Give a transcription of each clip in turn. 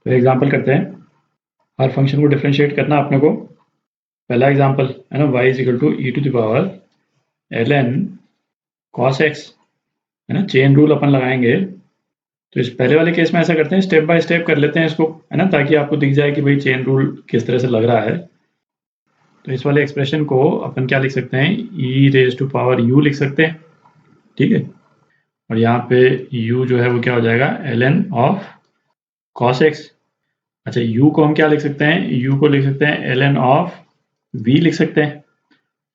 तो एग्जांपल करते हैं। हर फंक्शन को डिफरेंशिएट करना अपने को। पहला एग्जांपल है ना, y is equal to e to the power ln cos x, है ना। चेन रूल अपन लगाएंगे। तो इस पहले वाले केस में ऐसा करते हैं, स्टेप बाय स्टेप कर लेते हैं इसको, है ना, ताकि आपको दिख जाए कि भाई चेन रूल किस तरह से लग रहा है। तो इस वाले एक्सप्रेशन को अपन क्या लिख सकते हैं, ई रेज टू पावर यू लिख सकते हैं, ठीक है। और यहाँ पे u जो है वो क्या हो जाएगा, ln ऑफ cos x। अच्छा, u को हम क्या लिख सकते हैं, u को लिख सकते हैं ln ऑफ v लिख सकते हैं,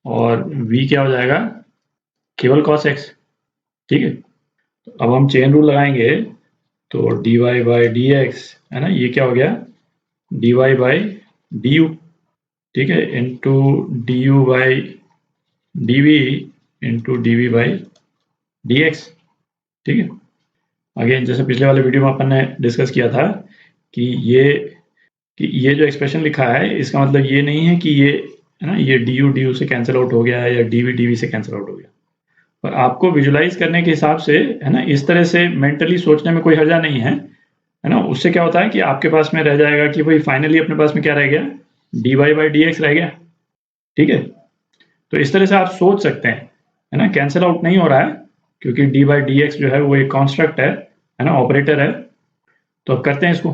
और v क्या हो जाएगा, केवल cos x, ठीक है। तो अब हम चेन रूल लगाएंगे, तो dy बाई डी एक्स, है ना, ये क्या हो गया, dy बाई डी यू, ठीक है, into d u by d v into d v by d x, ठीक है। अगेन जैसे पिछले वाले वीडियो में अपन ने डिस्कस किया था कि ये जो एक्सप्रेशन लिखा है, इसका मतलब ये नहीं है कि ये, है ना, ये डी यू से कैंसिल आउट हो गया है या डी वी से कैंसिल आउट हो गया। पर आपको विजुलाइज करने के हिसाब से, है ना, इस तरह से मेंटली सोचने में कोई हर्जा नहीं है ना। उससे क्या होता है कि आपके पास में रह जाएगा कि भाई फाइनली अपने पास में क्या रह गया, d y by d x रह गया, ठीक है। तो इस तरह से आप सोच सकते हैं, है ना, कैंसिल आउट नहीं हो रहा है क्योंकि डी बाई डी एक्स जो है वो एक कॉन्स्ट्रक्ट है ना, ऑपरेटर है। तो अब करते हैं इसको।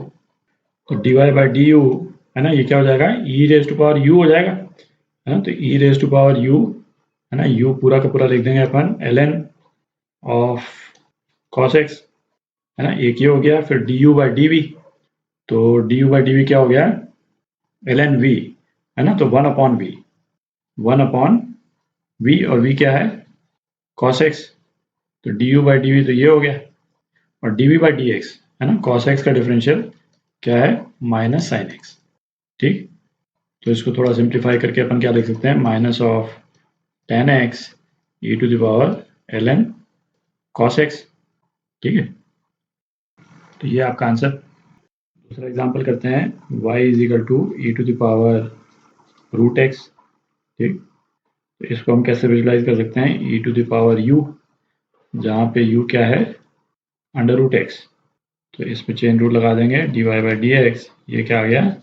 तो d y by d u, है ना, ये क्या हो जाएगा, e raise to power u हो जाएगा, है ना। तो e raise to power u, है ना, यू पूरा का पूरा लिख देंगे अपन ln ऑफ cos x, है ना, एक ये हो गया। फिर d u by d v, तो d u by d v क्या हो गया, ln v, है ना। तो 1/v, 1/v, और v क्या है, cos x। तो d u by d v तो ये हो गया, और d v by d x, है ना, cos x का डिफरेंशियल क्या है, माइनस साइन x, ठीक। तो इसको थोड़ा सिंप्लीफाई करके अपन क्या लिख सकते हैं, minus of tan x e to the power ln cos x, ठीक है। तो ये आपका आंसर। दूसरा एग्जांपल करते हैं, y is equal to e to the power root x, ठीक। तो इसको हम कैसे विजुलाइज कर सकते हैं, e to the power u, जहाँ पे u क्या है, अंडर रूट एक्स। तो इस पे चेन रूल लगा देंगे, d y by d x, ये क्या आ गया,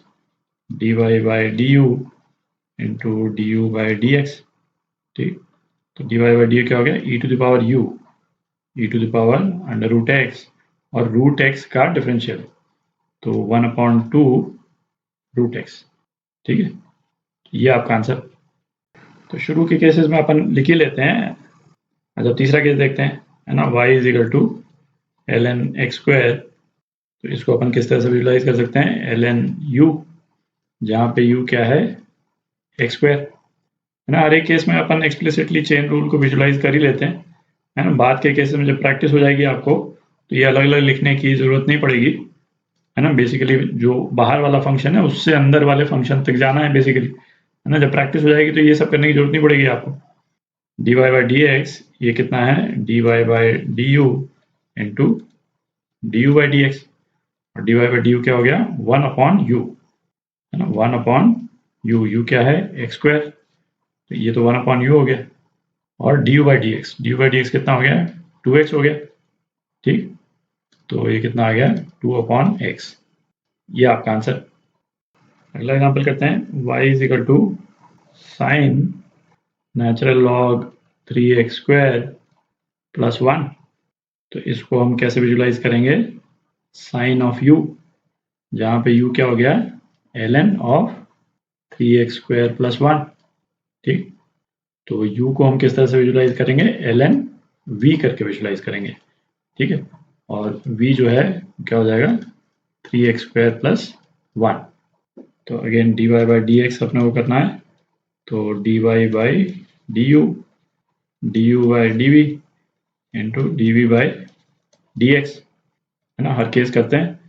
d y by d u into d u by d x, ठीक। तो डी वाई बाई डी क्या हो गया, e to the power u, e to the power under root x, और रूट एक्स का डिफरेंशियल, तो 1/2 रूट एक्स, ठीक है। ये आपका आंसर। तो शुरू के केसेस में अपन लिख ही लेते हैं। अच्छा, तीसरा केस देखते हैं, है ना, y is equal to ln x square. तो इसको अपन किस तरह से विजुलाइज कर सकते हैं, ln u, जहाँ पे u क्या है, x स्क्वायर, है ना। हर एक केस में अपन एक्सप्लिसिटली चेन रूल को विजुलाइज कर ही लेते हैं, है ना। बाद के केसेस में जब प्रैक्टिस हो जाएगी आपको, तो ये अलग अलग लिखने की जरूरत नहीं पड़ेगी, है ना। बेसिकली जो बाहर वाला फंक्शन है उससे अंदर वाले फंक्शन तक जाना है बेसिकली, है ना। जब प्रैक्टिस हो जाएगी तो ये सब करने की जरूरत नहीं पड़ेगी आपको। D y by d x, ये कितना है, d y by d u into d u by d x, और d y by d u क्या हो गया, 1/u, है ना, 1/u, यू क्या है, एक्स स्क्वायर, तो ये तो 1/u हो गया। और D u by d x, D u by d x कितना हो गया, 2x हो गया, ठीक। तो ये कितना आ गया, 2/x। ये आपका आंसर। अगला एग्जांपल करते हैं, y is equal to sine natural log 3x square plus 1। तो इसको हम कैसे विजुलाइज करेंगे, साइन ऑफ u, जहाँ पे u क्या हो गया, ln of 3x square plus 1, ठीक। तो u को हम किस तरह से विजुलाइज करेंगे, ln v करके विजुलाइज करेंगे, ठीक है। और v जो है क्या हो जाएगा, 3x स्क्वायर प्लस 1। तो again d y by d x अपने को करना है, तो d y by d u by d v into d v by d x, है ना। हर केस करते हैं,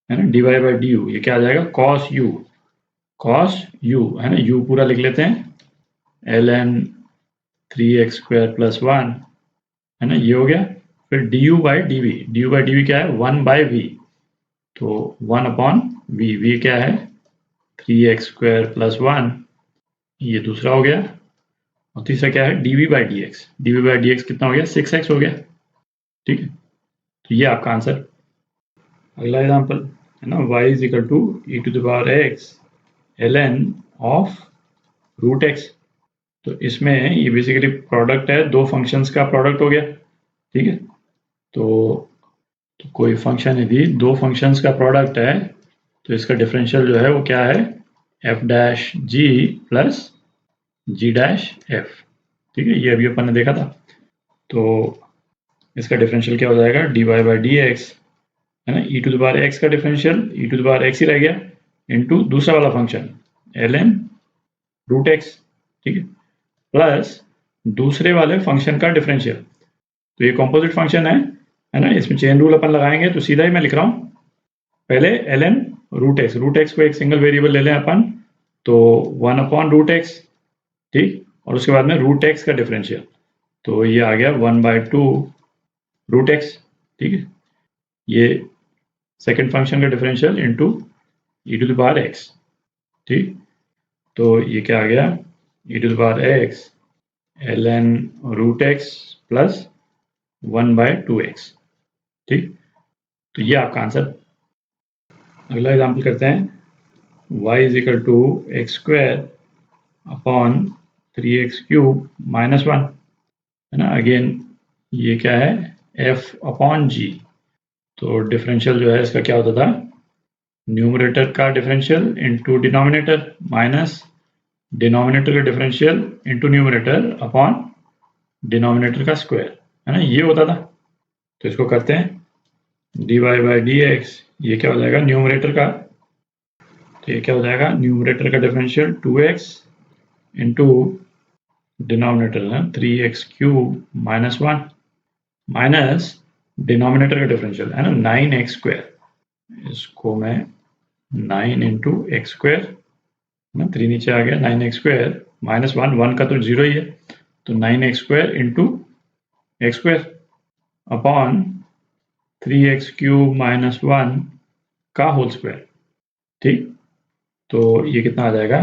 है ना। D y by d u, ये क्या आ जाएगा, कॉस यू, है ना, यू पूरा लिख लेते हैं, ln 3x स्क्वायर प्लस 1, है ना, ये हो गया। फिर d u by d v क्या है, 1/v, तो 1/v, v क्या है, 3x स्क्वायर प्लस 1, ये दूसरा हो गया। और तीसरा क्या है, d v by d x कितना हो गया, 6x हो गया, ठीक है। तो ये आपका आंसर। अगला एग्जांपल, है ना, y is equal to e to the power x ln of root x. तो इसमें ये बेसिकली प्रोडक्ट है, दो फंक्शंस का प्रोडक्ट हो गया, ठीक है। तो कोई फंक्शन यदि दो फंक्शंस का प्रोडक्ट है तो इसका डिफरेंशियल जो है वो क्या है, एफ डैश जी प्लस जी डैश एफ, ठीक है। ये अभी अपन ने देखा था। तो इसका डिफरेंशियल क्या हो जाएगा, d y by d x, है ना, e to the power x का differential e to the power x ही रह गया, इनटू दूसरा वाला function l n root x, ठीक है, प्लस दूसरे वाले फंक्शन का डिफरेंशियल। तो ये कॉम्पोजिट फंक्शन है ना, इसमें चेन रूल अपन लगाएंगे। तो सीधा ही मैं लिख रहा हूँ, पहले एल एन रूट एक्स को एक सिंगल वेरिएबल ले लें अपन, तो 1/√x, ठीक, और उसके बाद में रूट एक्स का डिफरेंशियल, तो ये आ गया 1/2√x, ठीक है। ये सेकेंड फंक्शन का differential into e to the power x, ठीक। तो ये क्या आ गया, e to the power x ln root x plus 1/2x, ठीक। तो ये आपका आंसर। अगला एग्जाम्पल करते हैं, y is equal to x square upon 3x³ minus 1, है ना। अगेन ये क्या है, f अपॉन जी। तो डिफरेंशियल जो है इसका क्या होता था, न्यूमरेटर का differential into denominator minus denominator का differential into numerator upon denominator का स्क्वायर, है ना, ये होता था। तो इसको करते हैं, d y by d x, ये क्या हो जाएगा न्यूमरेटर का, तो ये क्या हो जाएगा न्यूमरेटर का डिफरेंशियल 2x इंटू डिनोमिनेटर है 3x³ माइनस 1 माइनस डिनोमिनेटर का डिफरेंशियल है ना 9x², इसको मैं 9 इंटू एक्स स्क्वायर, ना 3 नीचे आ गया 9x² माइनस 1 का तो 0 ही है, तो 9x² into x square upon 3x³ minus 1 का होल स्क्वायर, ठीक। तो ये कितना आ जाएगा,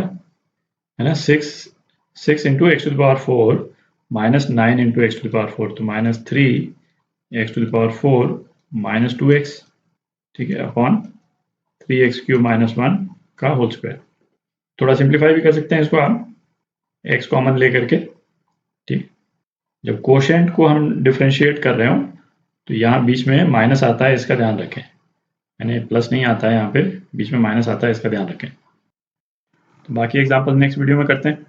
है ना, 6 into x to the power 4 minus 9 into x to the power 4, तो minus 3 x to the power 4 minus 2x, ठीक है, अपॉन 3x³ माइनस 1 का होल स्क्वायर। थोड़ा सिंप्लीफाई भी कर सकते हैं इसको आप, x कॉमन लेकर के, ठीक। जब कोशेंट को हम डिफ्रेंशिएट कर रहे हो तो यहाँ बीच में माइनस आता है, इसका ध्यान रखें, यानी प्लस नहीं आता है, यहाँ पे बीच में माइनस आता है, इसका ध्यान रखें। तो बाकी एग्जाम्पल नेक्स्ट वीडियो में करते हैं।